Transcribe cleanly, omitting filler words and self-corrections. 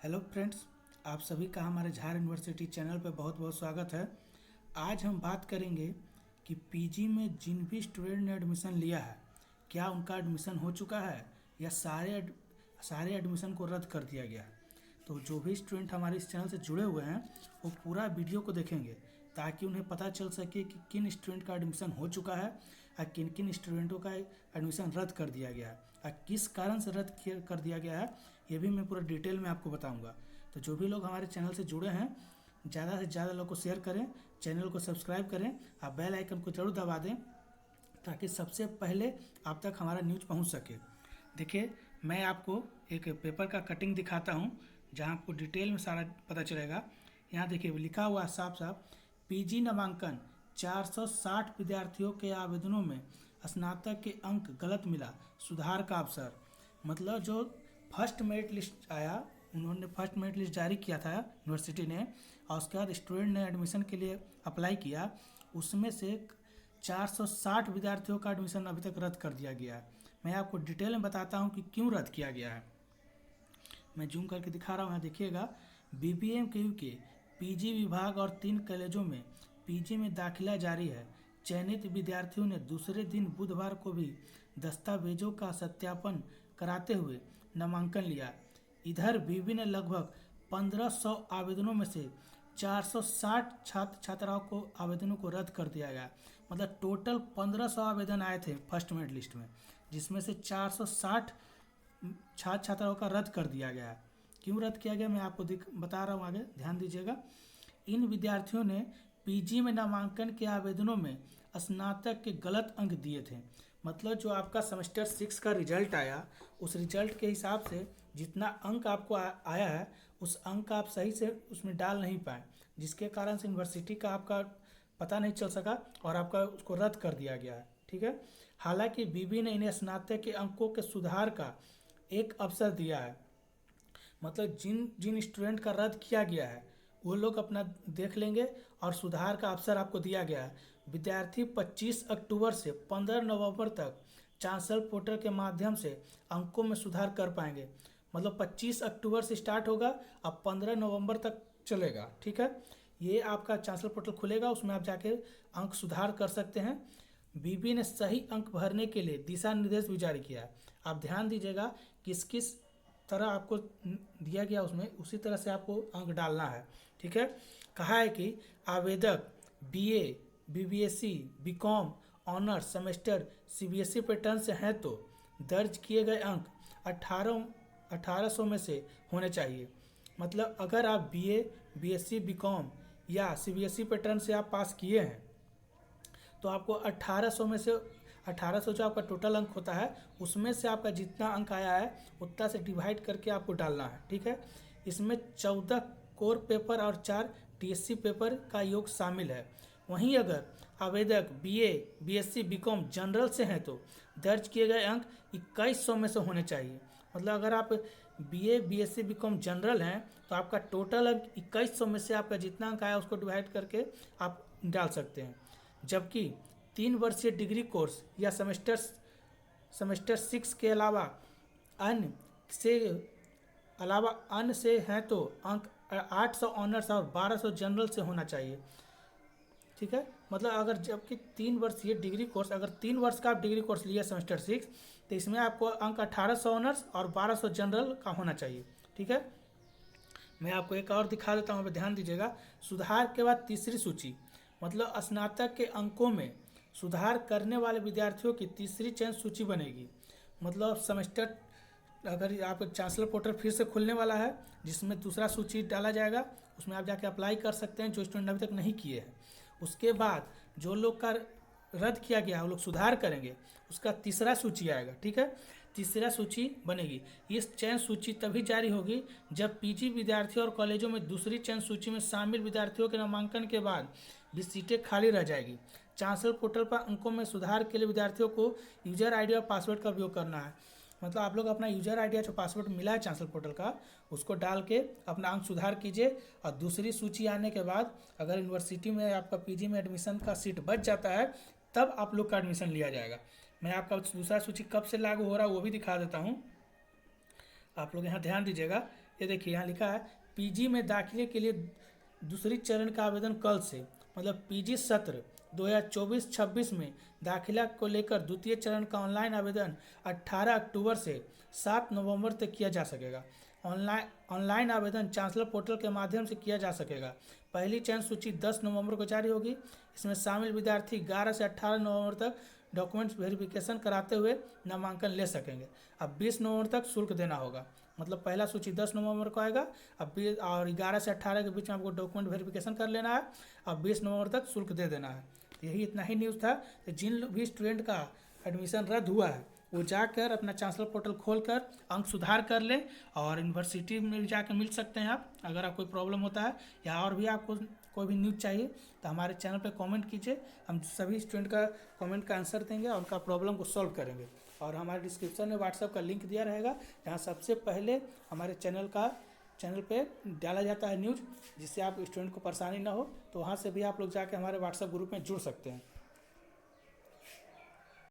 Hello friends, आप सभी का हमारे झार यूनिवर्सिटी चैनल पर बहुत बहुत स्वागत है। आज हम बात करेंगे कि पीजी में जिन भी स्टूडेंट ने एडमिशन लिया है, क्या उनका एडमिशन हो चुका है या सारे एडमिशन को रद्द कर दिया गया है। तो जो भी स्टूडेंट हमारे इस चैनल से जुड़े हुए हैं वो पूरा वीडियो को देखेंगे ताकि उन्हें पता चल सके कि किन स्टूडेंट का एडमिशन हो चुका है और किन किन स्टूडेंटों का एडमिशन रद्द कर दिया गया है और किस कारण से कर दिया गया है, ये भी मैं पूरा डिटेल में आपको बताऊंगा। तो जो भी लोग हमारे चैनल से जुड़े हैं, ज़्यादा से ज़्यादा लोग को शेयर करें, चैनल को सब्सक्राइब करें और बेल आइकन को जरूर दबा दें ताकि सबसे पहले आप तक हमारा न्यूज़ पहुंच सके। देखिए, मैं आपको एक पेपर का कटिंग दिखाता हूं जहां आपको डिटेल में सारा पता चलेगा। यहाँ देखिए लिखा हुआ साफ साफ, पीजी नामांकन 460 विद्यार्थियों के आवेदनों में स्नातक के अंक गलत मिला, सुधार का अवसर। मतलब जो फर्स्ट मेरिट लिस्ट आया, उन्होंने फर्स्ट मेरिट लिस्ट जारी किया था यूनिवर्सिटी ने, और उसके बाद स्टूडेंट ने एडमिशन के लिए अप्लाई किया, उसमें से 460 विद्यार्थियों का एडमिशन अभी तक रद्द कर दिया गया है। मैं आपको डिटेल में बताता हूँ कि क्यों रद्द किया गया है। मैं जूम करके दिखा रहा हूँ, यहाँ देखिएगा। BBMKU के पीजी विभाग और 3 कॉलेजों में पीजी में दाखिला जारी है। चयनित विद्यार्थियों ने दूसरे दिन बुधवार को भी दस्तावेजों का सत्यापन कराते हुए नामांकन लिया। इधर बीबी ने लगभग 1500 आवेदनों में से 460 छात्र छात्राओं को आवेदनों को रद्द कर दिया गया। मतलब टोटल 1500 आवेदन आए थे फर्स्ट मेरिट लिस्ट में, जिसमें से 460 छात्र छात्राओं का रद्द कर दिया गया है। क्यों रद्द किया गया मैं आपको बता रहा हूँ, आगे ध्यान दीजिएगा। इन विद्यार्थियों ने पीजी में नामांकन के आवेदनों में स्नातक के गलत अंक दिए थे। मतलब जो आपका सेमेस्टर 6 का रिजल्ट आया, उस रिजल्ट के हिसाब से जितना अंक आपको आया है, उस अंक आप सही से उसमें डाल नहीं पाए, जिसके कारण से यूनिवर्सिटी का आपका पता नहीं चल सका और आपका उसको रद्द कर दिया गया है। ठीक है। हालांकि बीबी ने इन्हें स्नातक के अंकों के सुधार का एक अवसर दिया है। मतलब जिन जिन स्टूडेंट का रद्द किया गया है वो लोग अपना देख लेंगे और सुधार का अवसर आपको दिया गया है। विद्यार्थी 25 अक्टूबर से 15 नवंबर तक चांसलर पोर्टल के माध्यम से अंकों में सुधार कर पाएंगे। मतलब 25 अक्टूबर से स्टार्ट होगा, अब 15 नवंबर तक चलेगा। ठीक है। ये आपका चांसलर पोर्टल खुलेगा, उसमें आप जाके अंक सुधार कर सकते हैं। बीबी ने सही अंक भरने के लिए दिशा निर्देश भी जारी किया है। आप ध्यान दीजिएगा किस किस तरह आपको दिया गया, उसमें उसी तरह से आपको अंक डालना है। ठीक है। कहा है कि आवेदक BA, BBSc, BCom, honours semester CBSE pattern से हैं तो दर्ज किए गए अंक 1800 में से होने चाहिए। मतलब अगर आप BA, BSc, BCom या CBSE पैटर्न से आप पास किए हैं तो आपको 1800 में से 1800 जो आपका टोटल अंक होता है, उसमें से आपका जितना अंक आया है उतना से डिवाइड करके आपको डालना है। ठीक है। इसमें 14 कोर पेपर और 4 TSC पेपर का योग शामिल है। वहीं अगर आवेदक BA, BSc, BCom जनरल से हैं तो दर्ज किए गए अंक 2100 में से होने चाहिए। मतलब अगर आप BA, BSc, BCom जनरल हैं तो आपका टोटल अंक 2100 में से आपका जितना अंक आया उसको डिवाइड करके आप डाल सकते हैं। जबकि 3 वर्षीय डिग्री कोर्स या सेमेस्टर 6 के अलावा अन्य से हैं तो अंक 800 ऑनर्स और 1200 जनरल से होना चाहिए। ठीक है। मतलब अगर जबकि 3 वर्षीय डिग्री कोर्स, अगर 3 वर्ष का आप डिग्री कोर्स लिए सेमेस्टर 6, तो इसमें आपको अंक 1800 ऑनर्स और 1200 जनरल का होना चाहिए। ठीक है। मैं आपको एक और दिखा देता हूँ, ध्यान दीजिएगा। सुधार के बाद तीसरी सूची, मतलब स्नातक के अंकों में सुधार करने वाले विद्यार्थियों की तीसरी चयन सूची बनेगी। मतलब सेमेस्टर, अगर आप चांसलर पोर्टल फिर से खुलने वाला है जिसमें दूसरा सूची डाला जाएगा, उसमें आप जाके अप्लाई कर सकते हैं जो स्टूडेंट अभी तक नहीं किए हैं। उसके बाद जो लोग का रद्द किया गया है वो लोग सुधार करेंगे, उसका तीसरा सूची आएगा। ठीक है। तीसरा सूची बनेगी। इस चयन सूची तभी जारी होगी जब पीजी विद्यार्थियों और कॉलेजों में दूसरी चयन सूची में शामिल विद्यार्थियों के नामांकन के बाद भी सीटें खाली रह जाएगी। चांसलर पोर्टल पर अंकों में सुधार के लिए विद्यार्थियों को यूजर आईडी और पासवर्ड का उपयोग करना है। मतलब आप लोग अपना यूजर आईडी जो पासवर्ड मिला है चांसलर पोर्टल का, उसको डाल के अपना अंक सुधार कीजिए। और दूसरी सूची आने के बाद अगर यूनिवर्सिटी में आपका पीजी में एडमिशन का सीट बच जाता है तब आप लोग का एडमिशन लिया जाएगा। मैं आपका दूसरा सूची कब से लागू हो रहा है वो भी दिखा देता हूँ। आप लोग यहाँ ध्यान दीजिएगा। ये देखिए यहाँ लिखा है पीजी में दाखिले के लिए दूसरी चरण का आवेदन कल से, मतलब पीजी सत्र 2024-26 में दाखिला को लेकर द्वितीय चरण का ऑनलाइन आवेदन 18 अक्टूबर से 7 नवंबर तक किया जा सकेगा। ऑनलाइन आवेदन चांसलर पोर्टल के माध्यम से किया जा सकेगा। पहली चयन सूची 10 नवंबर को जारी होगी। इसमें शामिल विद्यार्थी 11 से 18 नवंबर तक डॉक्यूमेंट्स वेरिफिकेशन कराते हुए नामांकन ले सकेंगे। अब 20 नवंबर तक शुल्क देना होगा, मतलब पहला सूची 10 नवंबर को आएगा। अब 11 से 18 के बीच में आपको डॉक्यूमेंट वेरिफिकेशन कर लेना है। अब 20 नवंबर तक शुल्क दे देना है। यही इतना ही न्यूज़ था। तो जिन भी स्टूडेंट का एडमिशन रद्द हुआ है वो जाकर अपना चांसलर पोर्टल खोलकर अंक सुधार कर ले और यूनिवर्सिटी में जाकर मिल सकते हैं आप। अगर आप कोई प्रॉब्लम होता है या और भी आपको कोई भी न्यूज़ चाहिए तो हमारे चैनल पे कमेंट कीजिए। हम सभी स्टूडेंट का कमेंट का आंसर देंगे और उनका प्रॉब्लम को सॉल्व करेंगे। और हमारे डिस्क्रिप्शन में व्हाट्सएप का लिंक दिया रहेगा, जहाँ सबसे पहले हमारे चैनल पे डाला जाता है न्यूज़, जिससे आप स्टूडेंट को परेशानी ना हो। तो वहाँ से भी आप लोग जाके हमारे व्हाट्सएप ग्रुप में जुड़ सकते हैं।